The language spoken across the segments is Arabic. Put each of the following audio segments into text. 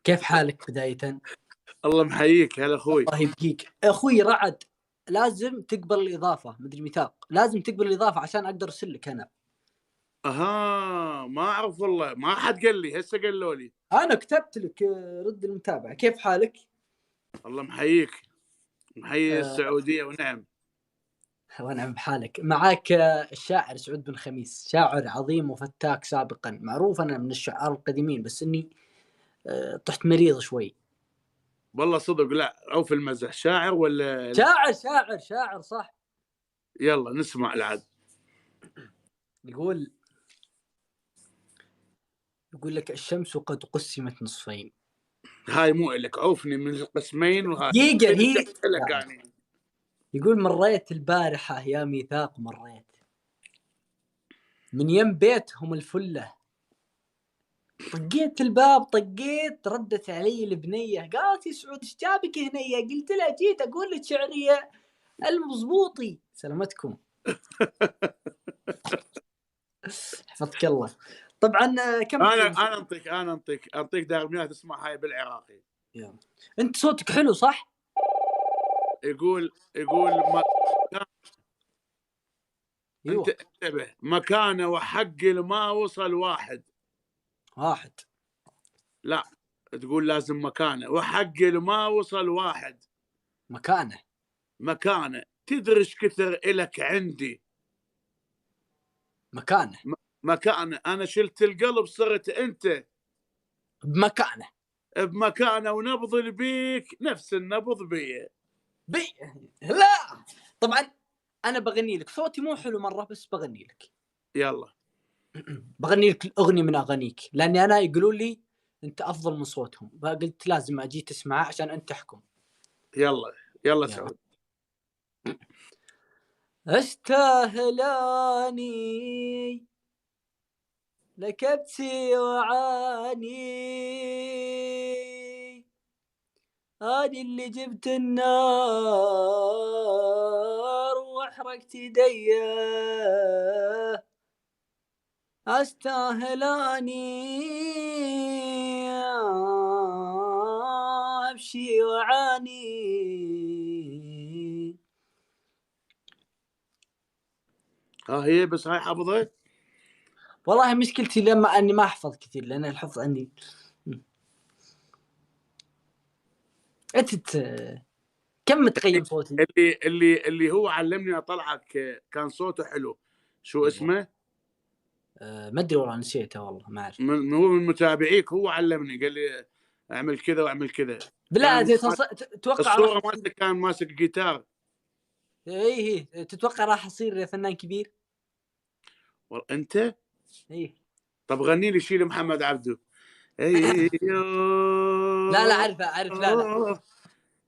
كيف حالك بداية؟ الله محييك. هلا اخوي. الله يبقيك اخوي رعد. لازم تقبل الاضافة، مدري ميثاق، لازم تقبل الاضافة عشان اقدر ارسل لك انا. اها، ما اعرف والله، ما حد قال لي، هسه قالوا لي. انا كتبت لك رد المتابعة. كيف حالك؟ الله محييك، محيي أه السعوديه ونعم. ونعم بحالك. معاك الشاعر سعود بن خميس، شاعر عظيم وفتاك سابقا، معروف انا من الشعراء القديمين، بس اني طحت مريض شوي. والله صدق، لا او في المزح، شاعر ولا؟ شاعر صح. يلا نسمع العاد. يقول لك الشمس قد قسمت نصفين. هاي مو لك، عوفني من القسمين وهاي دقيقة هي لك يعني. يقول مريت البارحة يا ميثاق، مريت من يم بيتهم الفلة، طقيت الباب، طقيت، ردت علي البنية قالت يا سعود ايش جابك هنية؟ قلت لها جيت اقول لك شعرية المضبوطي. سلامتكم. حفظك الله. طبعا كم انا انطيك دارميات، اسمع هاي بالعراقي. يلا. انت صوتك حلو صح؟ يقول انت ايوه انتبه، مكانه وحق ما وصل واحد. واحد. لا، تقول لازم مكانه وحق ما وصل واحد. مكانه تدرش كثر إلك عندي. مكانه مكانه أنا شلت القلب، صرت أنت بمكانه بمكانه، ونبض بيك نفس النبض بي. لا طبعا انا بغني لك، صوتي مو حلو مره بس بغني لك. يلا بغني لك اغنيه من اغانيك، لاني انا يقولوا لي انت افضل من صوتهم، فقلت لازم اجي تسمعه عشان انت تحكم. يلا سعود. استاهلاني لك ابكي وعاني، أنا اللي جبت النار وحرقت يديه، استاهلاني امشي وعاني. ها هي بس هاي حافظها. والله مشكلتي لما اني ما احفظ كثير، لان الحفظ عندي. انت كم تقيم صوتي؟ اللي هو علمني اطلعك كان صوته حلو. شو اسمه؟ ما ادري والله، نسيته والله ما اعرف. هو من متابعيك، هو علمني، قال لي اعمل كذا واعمل كذا. بالله كان تتوقع الصوره راح مالته كان ماسك جيتار. ايه تتوقع راح اصير فنان كبير؟ انت ايه طب غني لي شيل محمد عبده. ايوه لا اعرف لا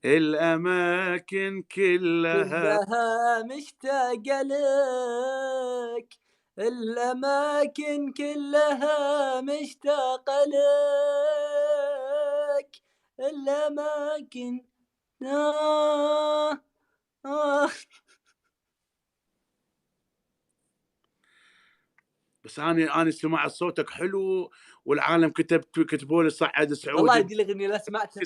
الاماكن كلها مشتاقة لك، الأماكن كلها مشتاقة لك، الأماكن آه. بس انا سمعت صوتك حلو، والعالم كتبوا لي صعد والله سعودي. دي الأغنية لا سمعتها.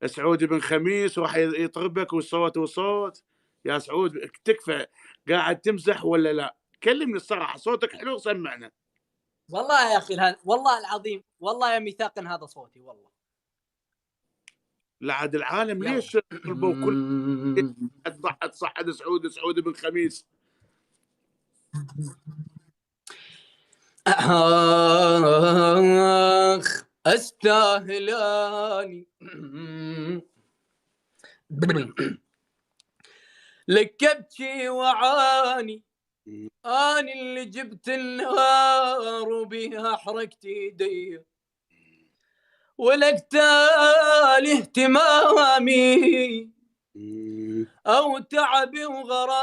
سعودي بن خميس وراح يطربك، وصوت يا سعود تكفى. قاعد تمزح ولا لا؟ كلمني الصراحه، صوتك حلو، سمعنا. والله يا أخي والله العظيم، والله يا ميثاق هذا صوتي والله. لا عاد العالم يلا ليش طلبوا كل صعد سعودي بن خميس. آخ أستاهلاني لك أبكي وعاني، أنا اللي جبت النار وبيها حرقت يدي، ولك تالي اهتمامي أو تعبي وغرامي،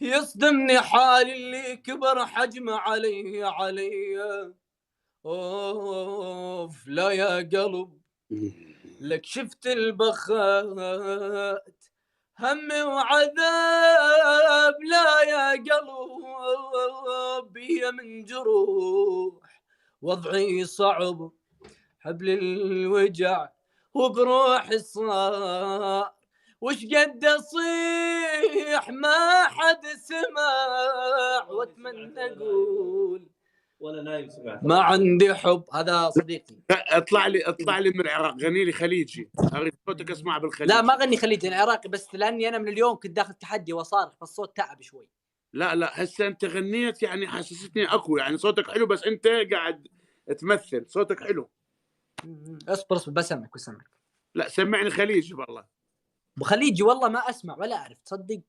يصدمني حال اللي كبر حجمه علي. أوف لا يا قلب، لك شفت البخات همي وعذاب، لا يا قلب هي من جروح وضعي صعب حبل الوجع وبروحي صار وش قد اصيح ما حد سمع واتمنى اقول ولا نايم سمعت ما عندي حب. هذا صديقي. اطلع لي من العراق، غني لي خليجي، اريد صوتك اسمع بالخليجي. لا ما غني خليجي، انا عراقي بس لاني انا من اليوم كنت داخل تحدي وصارخ فالصوت تعب شوي. لا هسه انت غنيت يعني حسستني اكو، يعني صوتك حلو بس انت قاعد تمثل، صوتك حلو. اصبر بسمعك. لا سمعني خليجي والله. بخليجي والله ما اسمع ولا اعرف تصدق،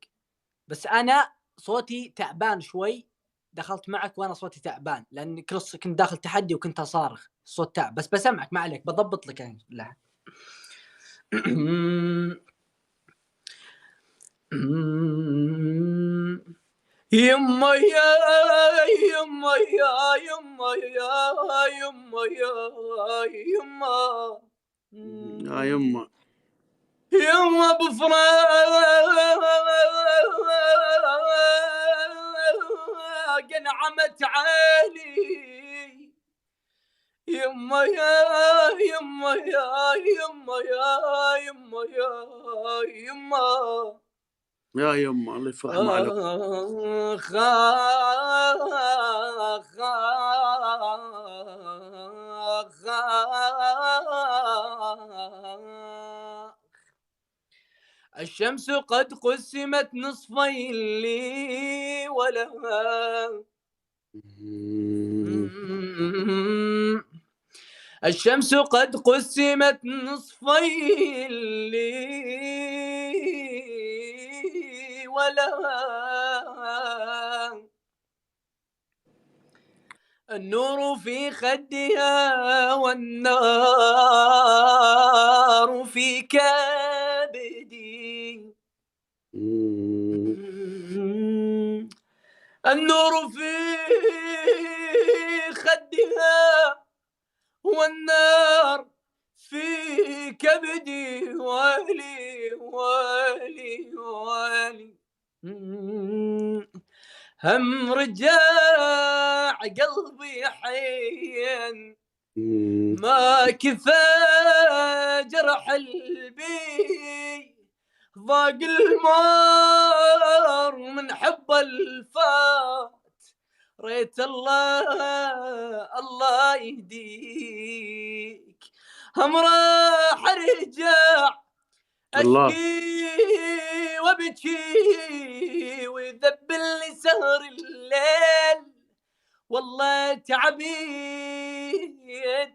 بس انا صوتي تعبان شوي. دخلت معك وانا صوتي تعبان لان كنت داخل تحدي وكنت اصارخ، الصوت تعب بس بسمعك ما عليك بضبط لك يعني. لا يما يا يما يا يما يا يما يا يما يا يما يما بفراق نعمت عيني يما يا يما يا يما يا يما يا يما يا يما الله يفرح معك. الشمس قد قسمت نصفين لي ولها الشمس قد قسمت نصفين لي ولها النور في خدها والنار في كبدي النور في خدها والنار في كبدي والي والي والي هم رجاع قلبي حين ما كفى جرح البي ضاق المار من حب الفات ريت الله يهديك هم راح رجاع أشكي وبكي ويذبلني سهر الليل والله تعبيت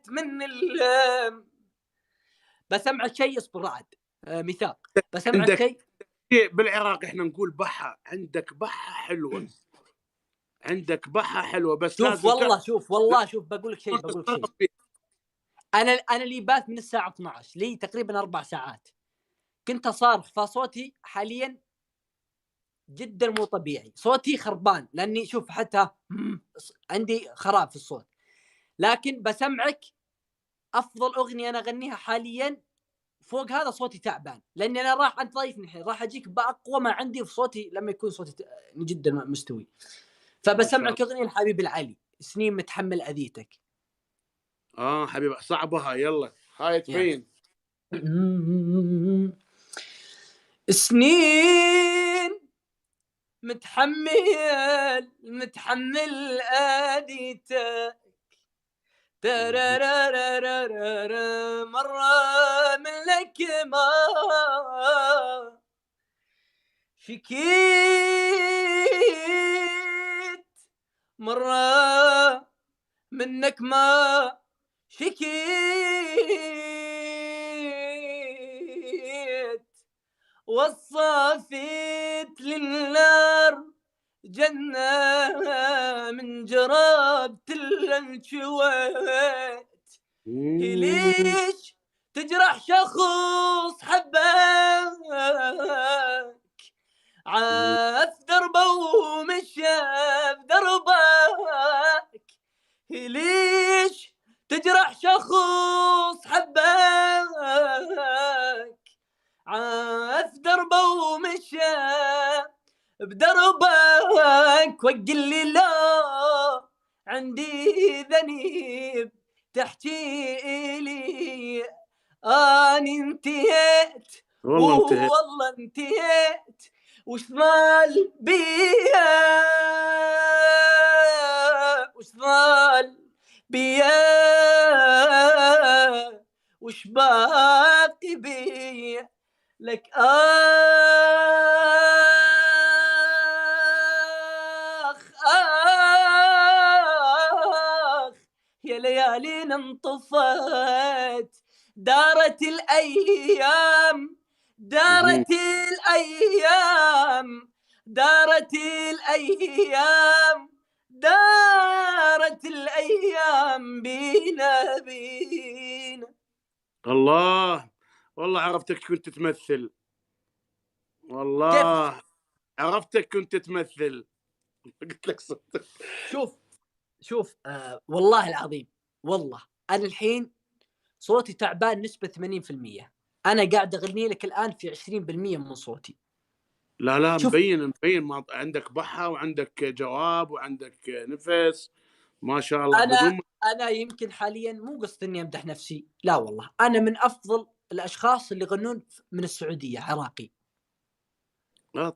من اللام. بسمعك شيء اصبر رعد ميثاق بسمعك شيء بالعراق احنا نقول بحة، عندك بحة حلوة، عندك بحة حلوة بس شوف والله شوف بقول لك شيء انا لي بات من الساعة 12 لي تقريبا 4 ساعات كنت اصارخ فصوتي حاليا جدا مو طبيعي، صوتي خربان لاني شوف حتى عندي خراب في الصوت. لكن بسمعك افضل اغنيه انا اغنيها حاليا فوق هذا صوتي تعبان لاني انا انت ضايفني الحين راح اجيك باقوى ما عندي في صوتي لما يكون صوتي جدا مستوي. فبسمعك اغنيه الحبيب العلي سنين متحمل اذيتك. حبيبي صعبه هاي، يلا هاي تبين سنين متحمل اذيتك ترارارارارا مرة من لك ما شكيت مرة منك ما شكيت وصافيت للنار جنة من جرابة الانشويت ليش تجرح شخص حبك عاف دربه ومشى بدربك ليش تجرح شخص حبك عاف دربه ومشى بدربك وقل لي لا عندي ذنيب تحكي لي اني انتهيت والله انتهيت. والله انتهيت وش ظل بيا وش ظل بيا وش باقي بيا لك آخ يا ليالينا انطفت دارت الأيام دارت الأيام دارت الأيام دارت الأيام بينا بينا. الله والله عرفتك كنت تمثل، كيف والله عرفتك كنت تمثل. قلت لك صدق. شوف والله العظيم والله أنا الحين صوتي تعبان نسبة 80%. أنا قاعد أغني لك الآن في 20% من صوتي. لا لا شوف مبين ما عندك بحة وعندك جواب وعندك نفس ما شاء الله بدون أنا يمكن حاليا مو قصدي إني أمدح نفسي، لا والله أنا من أفضل الأشخاص اللي يغنون من السعودية، عراقي.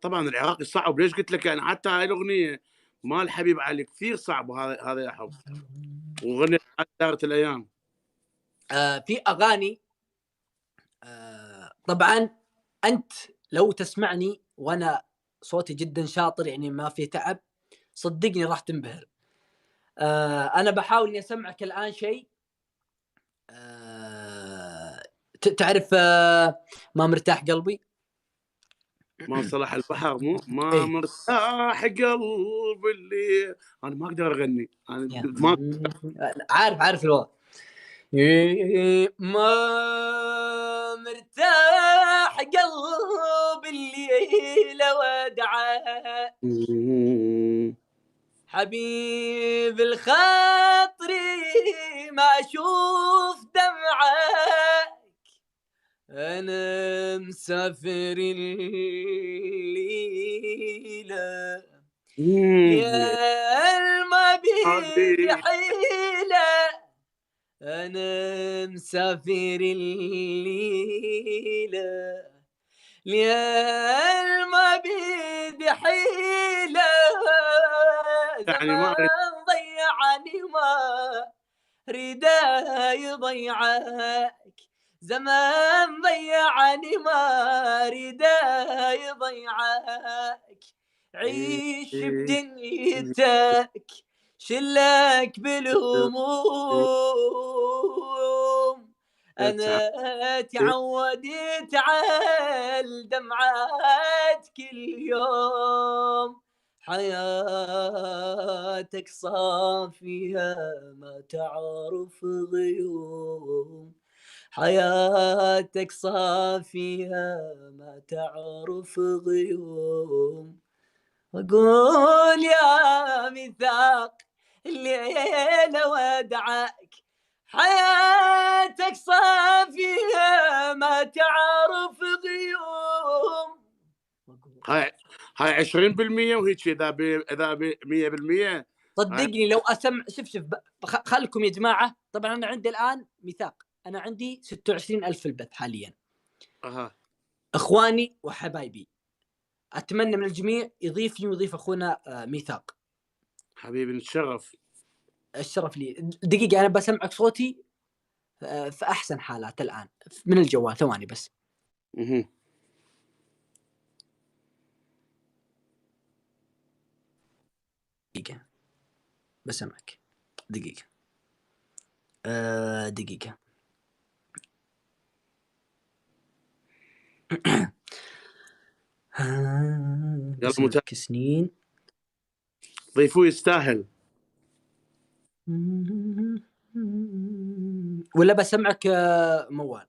طبعا العراقي صعب. ليش قلت لك يعني حتى هاي الأغنية مال الحبيب علي كثير صعبة، هذا يا حب، وغنيت دارت الأيام. في أغاني طبعا أنت لو تسمعني وأنا صوتي جدا شاطر يعني ما في تعب، صدقني راح تنبهر. أنا بحاول إني أسمعك الآن شيء. تعرف ما مرتاح قلبي؟ ما صلح البحر مو ما إيه مرتاح قلب اللي انا ما اقدر اغني انا ما عارف الوضع. ما مرتاح قلب الليلة ودعه حبيب الخاطر ما أشوف دمعك أنا مسافر الليلة يا ما بيدي حيلة أنا مسافر الليلة يا ما بيدي حيلة يعني ما اريد زمان ضيعني ما ريده يضيعك زمان ضيعني ما ريده يضيعك عيش بدنيتك شلك بالهموم أنا تعودت على الدمعات كل يوم حياتك صافية ما تعرف غيوم حياتك صافية ما تعرف غيوم أقول يا ميثاق الليلة ودعك حياتك صافية ما تعرف غيوم. هاي 20% وهيك اذا 100% صدقني لو اسمع شوف خلكم يا جماعه. طبعا انا عندي الان ميثاق، انا عندي 26,000 في البث حاليا. اخواني وحبايبي اتمنى من الجميع يضيفني ويضيف اخونا ميثاق. حبيبي نتشرف. الشرف لي. دقيقه انا بسمعك صوتي في احسن حالات الان من الجوال، ثواني بس. دقيقه بسمعك، دقيقه دقيقه. بسمعك سنين ضيفوه يستاهل. ولا بسمعك موال؟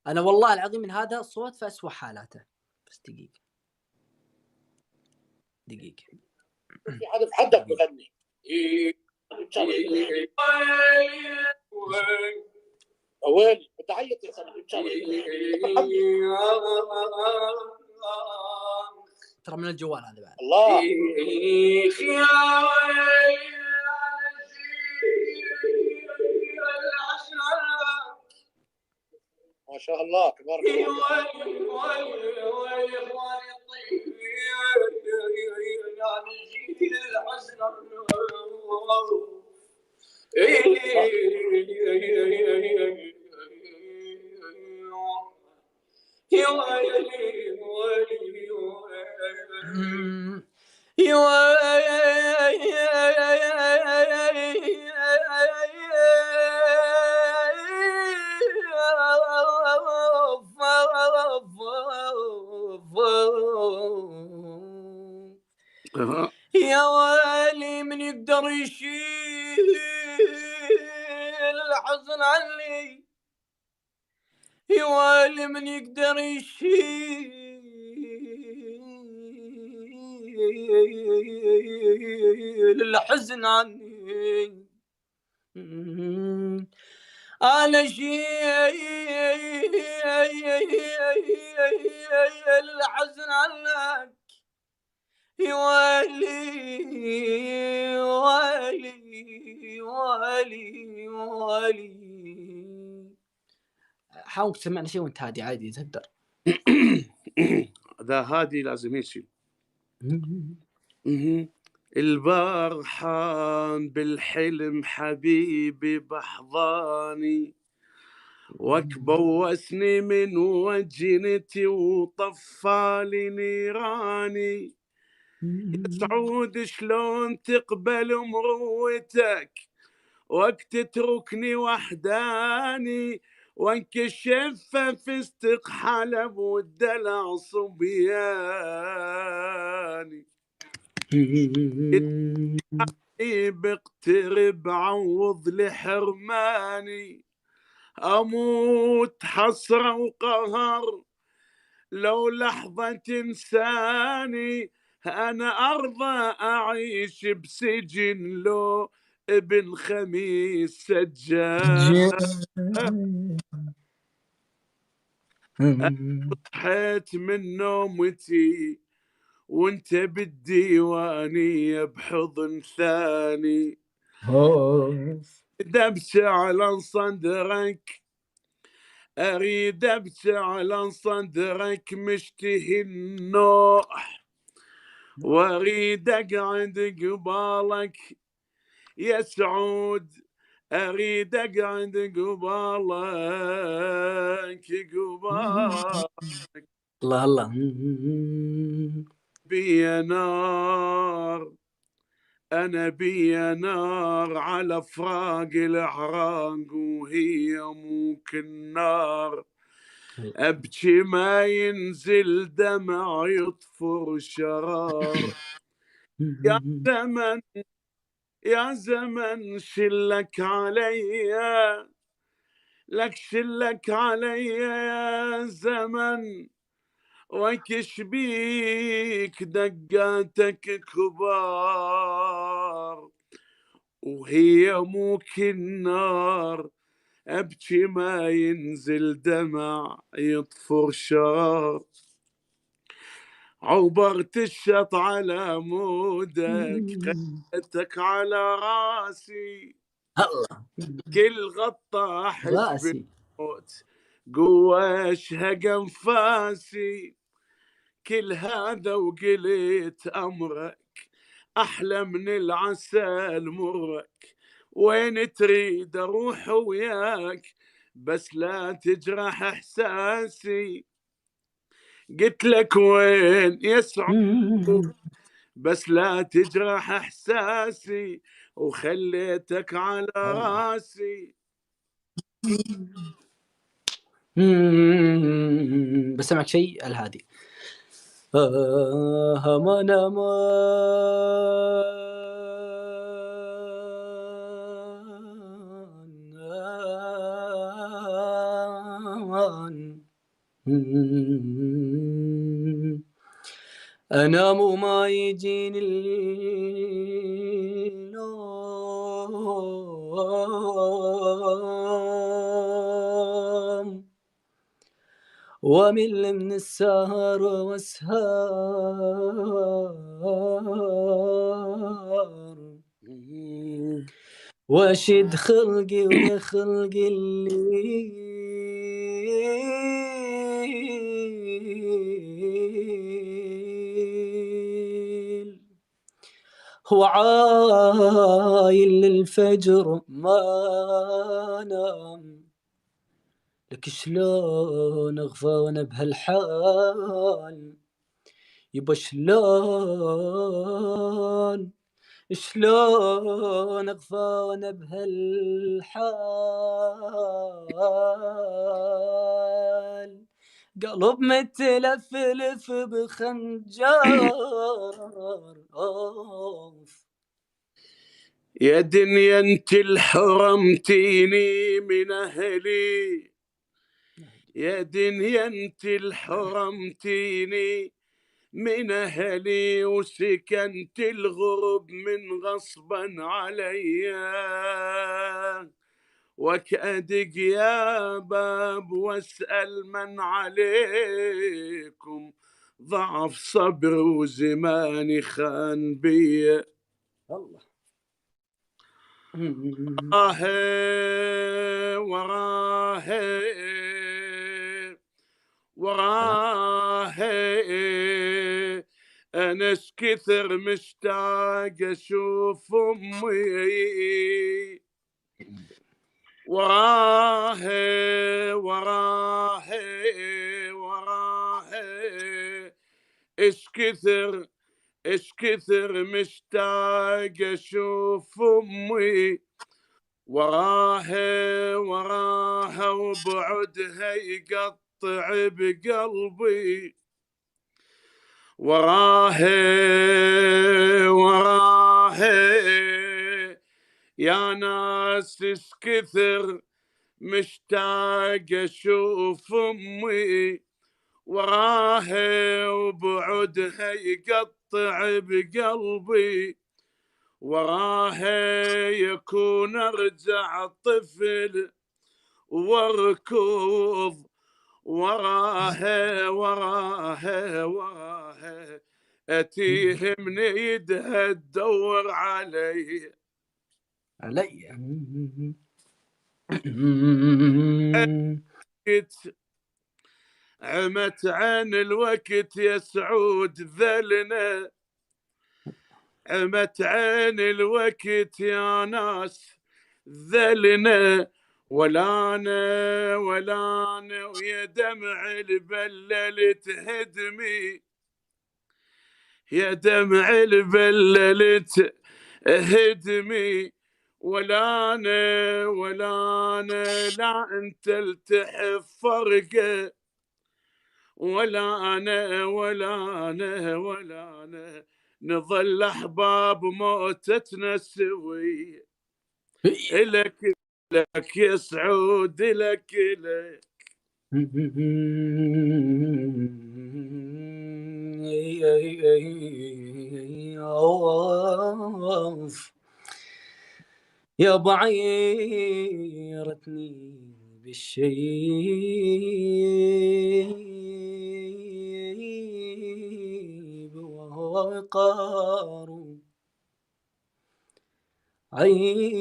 انا والله العظيم من هذا الصوت في اسوأ حالاته. بس دقيقه في حدك بغني ويلي بتعيط يا صاحبي ان شاء الله. ترى من الجوال هذا بعد. الله ما شاء الله تبارك الله. يا ويلي من يقدر يشيل الحزن عني، يا ويلي من يقدر يشيل الحزن عني. أنا شيل الحزن عنك، يا ويلي ويلي ويلي ويلي. حاول تسمعنا شيء وانت هادي عادي تقدر. ذا هادي لازم يشيل. البارحان بالحلم حبيبي بحضاني، وكبوسني من وجنتي وطفالي نيراني. يا سعود شلون تقبل مروتك وقت تتركني وحداني، وانكشف في استق حلب والدلع صبياني. بقترب عوض لحرماني، أموت حسرة وقهر لو لحظة تنساني. أنا أرضى أعيش بسجن لو ابن خميس سجان. صحيت من نومتي وانت بالديوانية بحضن ثاني، دبس على صدرك أريد أبكي على صدرك مشتهي النوح، وأريد أقعد قبالك يا سعود، أريد أقعد قبالك الله الله. بي نار أنا بي نار على فراق الأحراق، وهي مو كالنار أبكي ما ينزل دمع يطفر شرار. يا زمن يا زمن شلك عليا، لك شلك عليا يا زمن، وكش بيك دقاتك كبار، وهي مو كالنار أبكي ما ينزل دمع يطفر شرار. عبرت الشط على مودك خدتك على راسي، كل غطى أحس بالموت قوة أشهق أنفاسي. كل هذا وقلت أمرك أحلى من العسل مرك، وين تريد أروح وياك بس لا تجرح إحساسي. قلت لك وين يا سعود بس لا تجرح إحساسي، وخليتك على راسي. بسمعك شيء الهادي. أمان أمان أنام وما يجيني النوم، ومل من السهر واسهر واشد خلقي وخلق الليل هو عايل للفجر ما نام لك شلون اغفى وانا بهالحال يبا شلون اغفى وانا بهالحال قلب متلفلف بخنجار اوف يا دنيا انت الحرمتيني من اهلي، يا دنيا انت الحرمتيني من اهلي وسكنت الغرب من غصبا عليا، وكأدق يا باب واسأل من عليكم، ضعف صبر وزماني خان بي. الله وراه أنا كثر مشتاق أشوف أمي، وراه إيش كثر مشتاق أشوف أمي، وراها وبعدها يقطع بقلبي، وراها يا ناس إيش كثر مشتاق أشوف أمي، وراها وبعدها يقطع بقلبي، وراها يكون أرجع طفل واركض، وراها أتيه من يدها تدور علي عمت عن الوقت يا سعود ذلنا، عمت عن الوقت يا ناس ذلنا، ولا أنا ويا دمع البلل تهدمي، يا دمع البلل تهدمي، ولا أنا لا أنت التحف فرقه، ولا أنا نظل أحباب موتتنا سوي. إلك يا سعود إلك يا بعيرتني بالشيب وقار عيرتني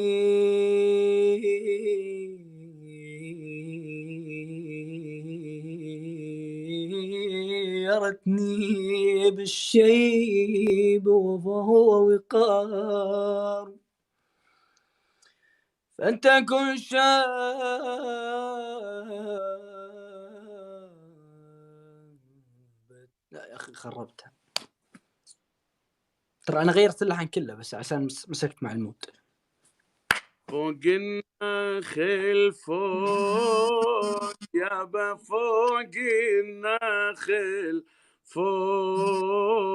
بالشيب وهو وقار، فأنت كن لا يا أخي خربتها، ترى أنا غيرت اللحن كله بس عشان مسكت مع المود. فوق النخل فوق يابا فوق النخل فوق،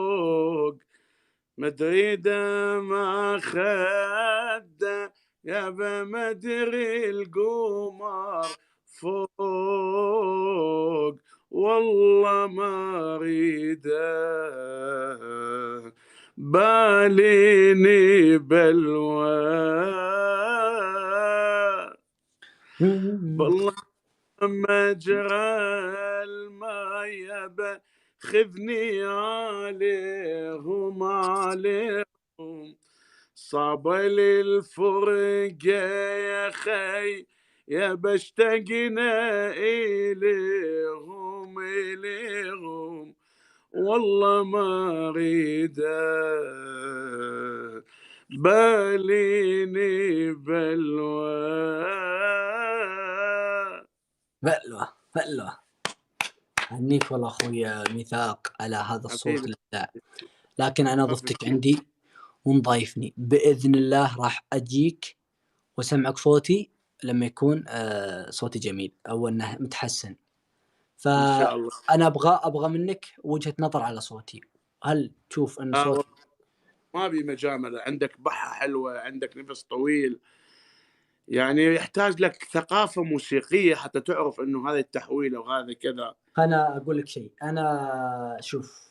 مدري ما خده يابا مدري القمر فوق، والله ما اريده باليني بلوى، والله ما جرى ما يبا خذني عليهم صاب للفرقة يا خي يا بشتقنا إليهم والله ما أريد باليني بلوى. بلوى هنيك والله أخوي ميثاق على هذا الصوت حبيبي الإبداع. لكن أنا ضفتك عندي ونضايفني بإذن الله راح أجيك وسمعك صوتي لما يكون صوتي جميل أو أنه متحسن. إن شاء الله. فأنا أبغى منك وجهة نظر على صوتي. هل تشوف أن صوتي ما بي مجاملة، عندك بحة حلوة، عندك نفس طويل، يعني يحتاج لك ثقافة موسيقية حتى تعرف إنه هذا التحويل وهذا كذا. أنا أقول لك شيء، أنا شوف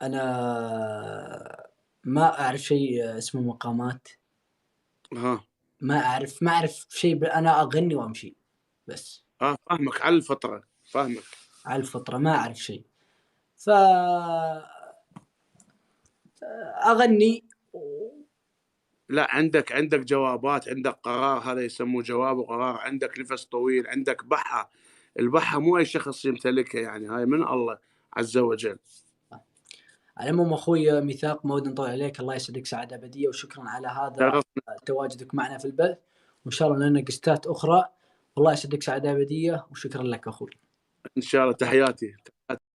أنا ما أعرف شيء اسمه مقامات. ما أعرف شيء، أنا أغني وأمشي بس. فاهمك على الفطرة، فاهمك على الفطرة، ما أعرف شيء. أغني لا عندك جوابات، عندك قرار، هذا يسموه جواب وقرار، عندك نفس طويل، عندك بحة. البحة مو أي شخص يمتلكها، يعني هاي من الله عز وجل. على العموم أخوي ميثاق، ما ودي نطول عليك، الله يسعدك سعادة أبدية، وشكرا على هذا تواجدك معنا في البث، وإن شاء الله لنا قستات أخرى. والله يسعدك سعادة أبدية، وشكرا لك أخوي. إن شاء الله. تحياتي.